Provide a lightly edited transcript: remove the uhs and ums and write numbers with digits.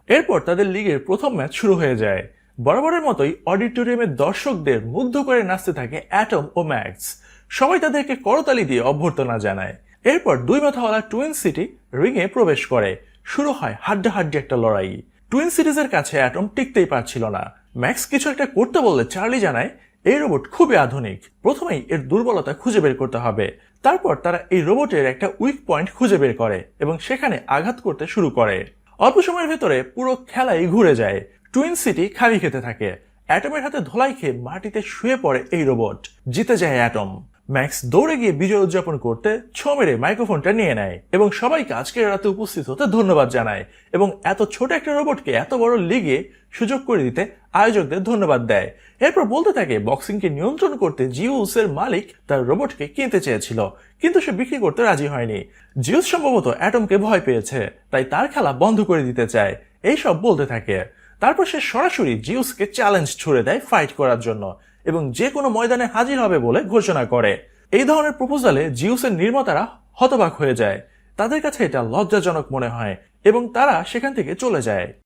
এরপর তাদের লিগের প্রথম ম্যাচ শুরু হয়ে যায়। বরাবরের মতোই অডিটোরিয়ামের দর্শকদের মুগ্ধ করে নাচতে থাকে অ্যাটম ও ম্যাক্স। সবাই তাদেরকে করতালি দিয়ে অভ্যর্থনা জানায়। এরপর দুই মাথাওয়ালা টুইন সিটি রিংয়ে প্রবেশ করে। শুরু হয় হাড্ডাহাড্ডি একটা লড়াই। টুইন সিটিজের কাছে অ্যাটম টিকতেই পারছিল না। ম্যাক্স কিছু একটা করতে বললে চার্লি জানায় এই রোবট খুবই আধুনিক, প্রথমেই এর দুর্বলতা খুঁজে বের করতে হবে। তারপর তারা এই রোবটের একটা উইক পয়েন্ট খুঁজে বের করে এবং সেখানে আঘাত করতে শুরু করে। অল্প সময়ের ভেতরে পুরো খেলাই ঘুরে যায়। টুইন সিটি খালি খেতে থাকে। অ্যাটমের হাতে ধোলাই খেয়ে মাটিতে শুয়ে পড়ে এই রোবট। জিতে যায় অ্যাটম। ম্যাক্স দৌড়ে গিয়ে বিজয় উদযাপন করতে ছো মেরে মাইক্রোফোনটা নিয়ে নেয় এবং সবাইকে আজকের রাতে উপস্থিত হতে ধন্যবাদ জানায় এবং এত ছোট একটা রোবটকে এত বড় লিগে সুযোগ করে দিতে আয়োজকদের ধন্যবাদ দেয়। এরপর বলতে থাকে বক্সিংকে নিয়ন্ত্রণ করতে জিউসের মালিক তার রোবটকে কিনতে চেয়েছিল, কিন্তু সে বিক্রি করতে রাজি হয়নি। জিউস সম্ভবত অ্যাটমকে ভয় পেয়েছে, তাই তার খেলা বন্ধ করে দিতে চায়। এইসব বলতে থাকে। তারপর সে সরাসরি জিউসকে চ্যালেঞ্জ ছুড়ে দেয় ফাইট করার জন্য এবং যে কোনো ময়দানে হাজির হবে বলে ঘোষণা করে। এই ধরনের প্রপোজালে জিউসের নির্মাতারা হতবাক হয়ে যায়। তাদের কাছে এটা লজ্জাজনক মনে হয় এবং তারা সেখান থেকে চলে যায়।